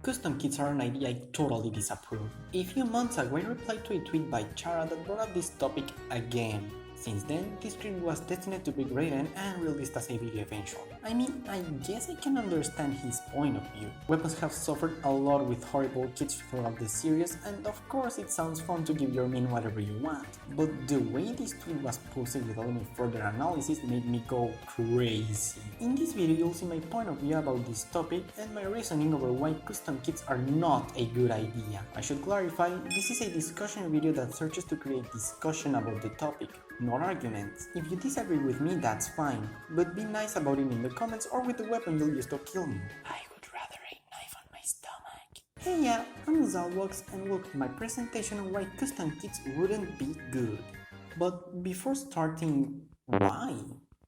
Custom kits are an idea I totally disapprove. A few months ago I replied to a tweet by Chara that brought up this topic again. Since then, this script was destined to be graded and released as a video eventually. I mean, I guess I can understand his point of view. Weapons have suffered a lot with horrible kits throughout the series, and of course it sounds fun to give your min whatever you want. But the way this tweet was posted without any further analysis made me go crazy. In this video you'll see my point of view about this topic and my reasoning over why custom kits are not a good idea. I should clarify, this is a discussion video that searches to create discussion about the topic, not arguments. If you disagree with me, that's fine, but be nice about it in the comments or with the weapon you'll use to kill me. I would rather a knife on my stomach. Hey yeah, I'm Zalwox and welcome to my presentation on why custom kits wouldn't be good. But before starting, why?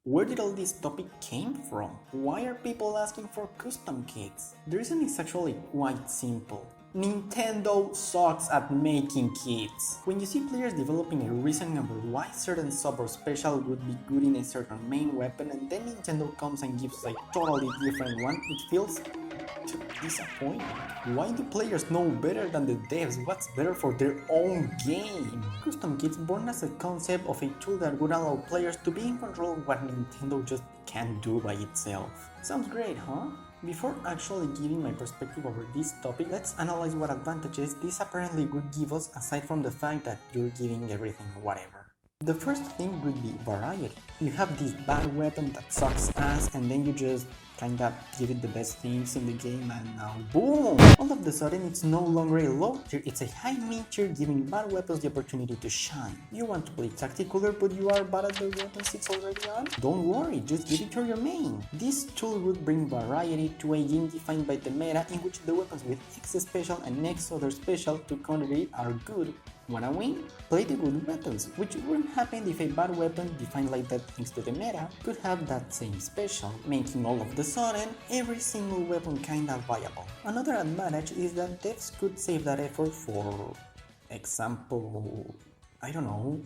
Where did all this topic came from? Why are people asking for custom kits? The reason is actually quite simple. Nintendo sucks at making kits. When you see players developing a reasoning about why certain sub or special would be good in a certain main weapon and then Nintendo comes and gives a totally different one, it feels disappointing. Why do players know better than the devs what's better for their own game? Custom kits born as a concept of a tool that would allow players to be in control of what Nintendo just can't do by itself. Sounds great, huh? Before actually giving my perspective over this topic, let's analyze what advantages this apparently would give us aside from the fact that you're giving everything whatever. The first thing would be variety. You have this bad weapon that sucks ass and then you just kinda give it the best things in the game and now boom! All of a sudden it's no longer a low tier, it's a high mid tier giving bad weapons the opportunity to shine. You want to play tacticaler but you are bad at the weapons it's already on? Don't worry, just give it to your main. This tool would bring variety to a game defined by the meta in which the weapons with X special and X other special to counter it are good. Wanna win? Play the good weapons, which wouldn't happen if a bad weapon defined like that thanks to the meta could have that same special, making all of the sudden every single weapon kinda viable. Another advantage is that devs could save that effort for example, I don't know,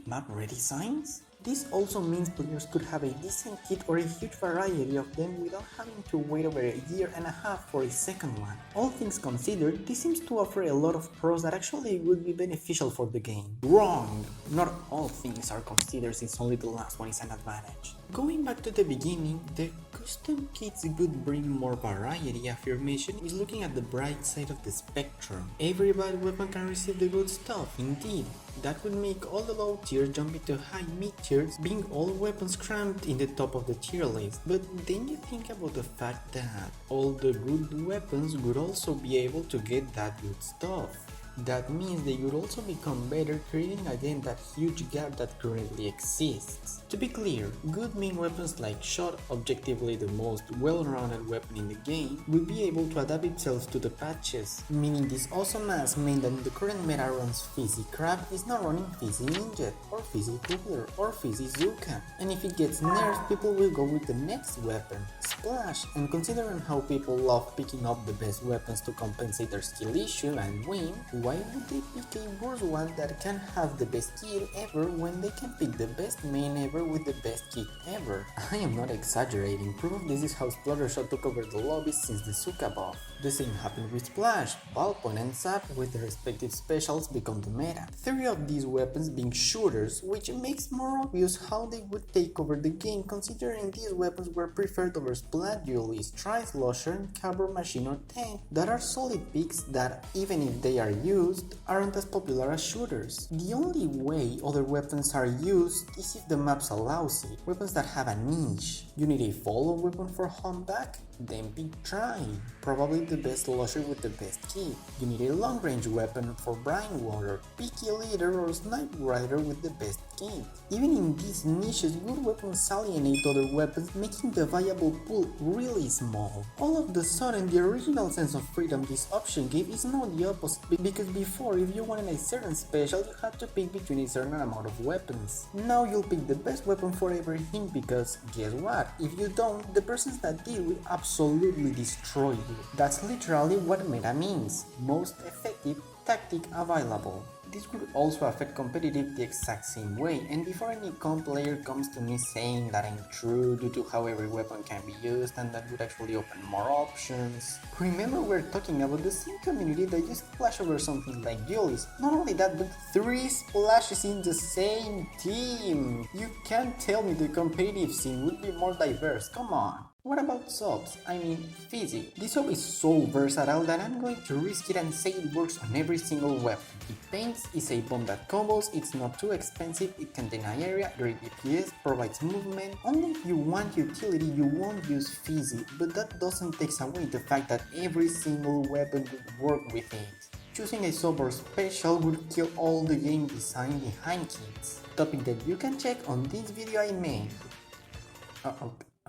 map redesigns? This also means players could have a decent kit or a huge variety of them without having to wait over a year and a half for a second one. All things considered, this seems to offer a lot of pros that actually would be beneficial for the game. Wrong! Not all things are considered since only the last one is an advantage. Going back to the beginning, the custom kits would bring more variety affirmation is looking at the bright side of the spectrum. Every bad weapon can receive the good stuff, indeed. That would make all the low tiers jump into high mid tiers, being all weapons crammed in the top of the tier list. But then you think about the fact that all the good weapons would also be able to get that good stuff. That means they would also become better, creating again that huge gap that currently exists. To be clear, good main weapons like Shot, objectively the most well-rounded weapon in the game, will be able to adapt itself to the patches, meaning this awesome ass main that in the current meta runs Fizzy Crab is now running Fizzy Ninja, or Fizzy Coupler, or Fizzy Zuka. And if it gets nerfed, people will go with the next weapon, Splash, and considering how people love picking up the best weapons to compensate their skill issue and win, why would they pick a worse one that can have the best kit ever when they can pick the best main ever with the best kit ever? I am not exaggerating, proof of this is how Splattershot took over the lobbies since the Zuka buff. The same happened with Splash, Ballpoint and Zap with their respective specials become the meta. 3 of these weapons being shooters, which makes more obvious how they would take over the game considering these weapons were preferred over Splat Duelist, Tri-Slosher and Cabra Machine or Tank that are solid picks that, even if they are used, aren't as popular as shooters. The only way other weapons are used is if the maps allows it. Weapons that have a niche. You need a follow weapon for humpback? Then pick Try, probably the best Slosher with the best kit. You need a long range weapon for Brine Water, pick a Leader or Snipe Rider with the best kit. Even in these niches, good weapons alienate other weapons, making the viable pool really small. All of the sudden, the original sense of freedom this option gave is now the opposite, because before if you wanted a certain special, you had to pick between a certain amount of weapons. Now you'll pick the best weapon for everything because, guess what, if you don't, the persons that did will absolutely destroy you. That's literally what meta means, most effective tactic available. This would also affect competitive the exact same way, and before any comp player comes to me saying that I'm true due to how every weapon can be used and that would actually open more options. Remember, we're talking about the same community that used to splash over something like duelies. Not only that, but 3 splashes in the same team! You can't tell me the competitive scene would be more diverse, come on! What about subs? I mean, Fizzy. This sub is so versatile that I'm going to risk it and say it works on every single weapon. It paints, is a bomb that combos, it's not too expensive, it can deny area, great DPS, provides movement. Only if you want utility you won't use Fizzy, but that doesn't take away the fact that every single weapon would work with it. Choosing a sub or special would kill all the game design behind kits. Topic that you can check on this video I made.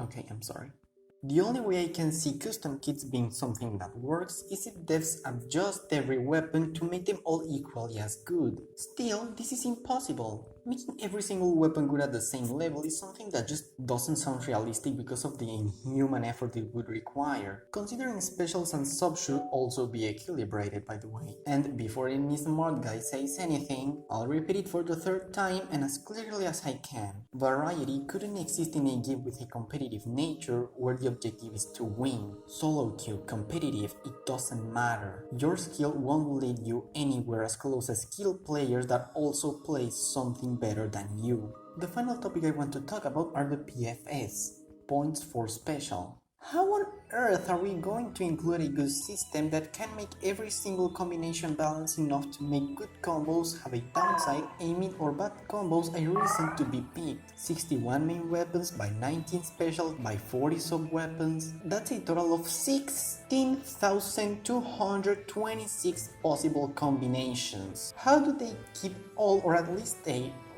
Okay, I'm sorry. The only way I can see custom kits being something that works is if devs adjust every weapon to make them all equally as good. Still, this is impossible. Making every single weapon good at the same level is something that just doesn't sound realistic because of the inhuman effort it would require. Considering specials and subs should also be equilibrated, by the way. And before any smart guy says anything, I'll repeat it for the 3rd time and as clearly as I can. Variety couldn't exist in a game with a competitive nature where the objective is to win. Solo queue, competitive, it doesn't matter. Your skill won't lead you anywhere as close as skilled players that also play something better than you. The final topic I want to talk about are the PFS, points for special. How on earth are we going to include a good system that can make every single combination balance enough to make good combos have a downside, a mid or bad combos a reason to be picked? 61 main weapons by 19 specials by 40 sub weapons, that's a total of 16,226 possible combinations. How do they keep all or at least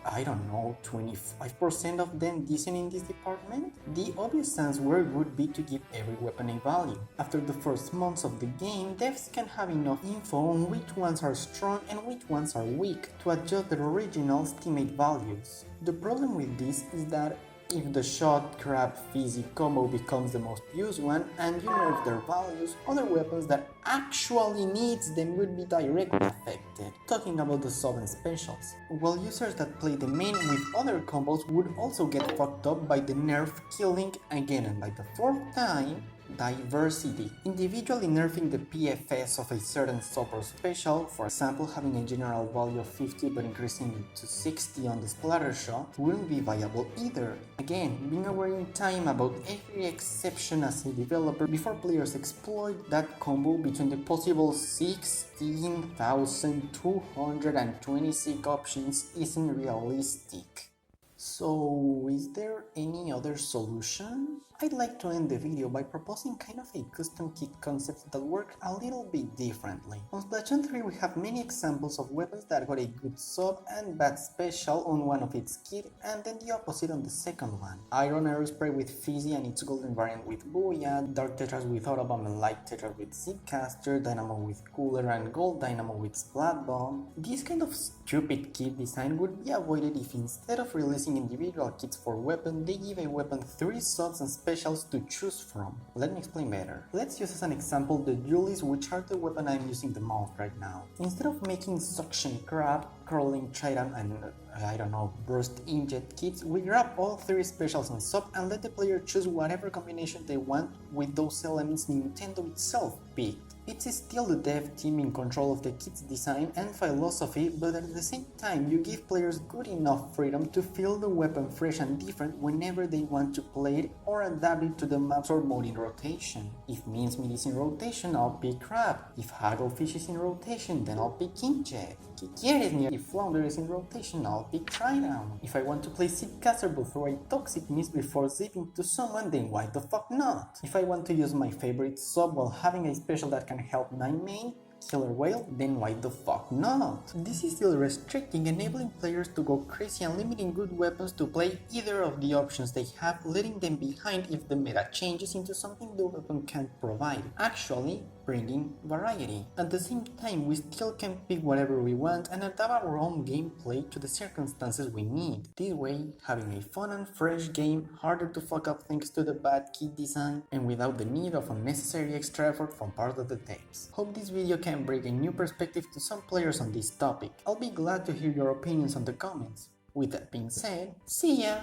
I don't know, 25% of them decent in this department? The obvious answer would be to give every weapon a value. After the first months of the game, devs can have enough info on which ones are strong and which ones are weak to adjust their original estimate values. The problem with this is that if the shot, grab, fizzy combo becomes the most used one and you nerf their values, other weapons that actually needs them would be directly affected. Talking about the sub and specials. While users that play the main with other combos would also get fucked up by the nerf killing again and by the 4th time, diversity. Individually nerfing the PFS of a certain sub or special, for example having a general value of 50 but increasing it to 60 on the splatter shot, wouldn't be viable either. Again, being aware in time about every exception as a developer before players exploit that combo between the possible 16,226 options isn't realistic. So, is there any other solution? I'd like to end the video by proposing kind of a custom kit concept that work a little bit differently. On Splatoon 3 we have many examples of weapons that got a good sub and bad special on one of its kit and then the opposite on the second one. Iron Arrow Spray with Fizzy and its golden variant with Buoy, Dark Tetras with Automn and Light Tetras with Zipcaster, Dynamo with Cooler and Gold Dynamo with Splat Bomb. This kind of stupid kit design would be avoided if instead of releasing individual kits for weapon, they give a weapon 3 subs and specials to choose from. Let me explain better. Let's use as an example the duelies, which are the weapon I'm using the most right now. Instead of making Suction Crab, Curling Trident and I don't know, Burst Injet kits, we grab all 3 specials and sub and let the player choose whatever combination they want with those elements Nintendo itself picked. It's still the dev team in control of the kit's design and philosophy, but at the same time you give players good enough freedom to feel the weapon fresh and different whenever they want to play it or adapt it to the maps or mode in rotation. If Mincemeat is in rotation, I'll pick Crab. If Hagglefish is in rotation, then I'll pick Injet. If Flounder is in rotation, I'll pick Trident. If I want to play Zipcaster but throw a Toxic Mist before zipping to someone, then why the fuck not? If I want to use my favorite sub while having a special that can help 9 main, Killer Whale, then why the fuck not? This is still restricting, enabling players to go crazy and limiting good weapons to play either of the options they have, letting them behind if the meta changes into something the weapon can't provide. Actually, bringing variety. At the same time, we still can pick whatever we want and adapt our own gameplay to the circumstances we need. This way, having a fun and fresh game, harder to fuck up thanks to the bad key design, and without the need of unnecessary extra effort from part of the devs. Hope this video can bring a new perspective to some players on this topic. I'll be glad to hear your opinions on the comments. With that being said, see ya!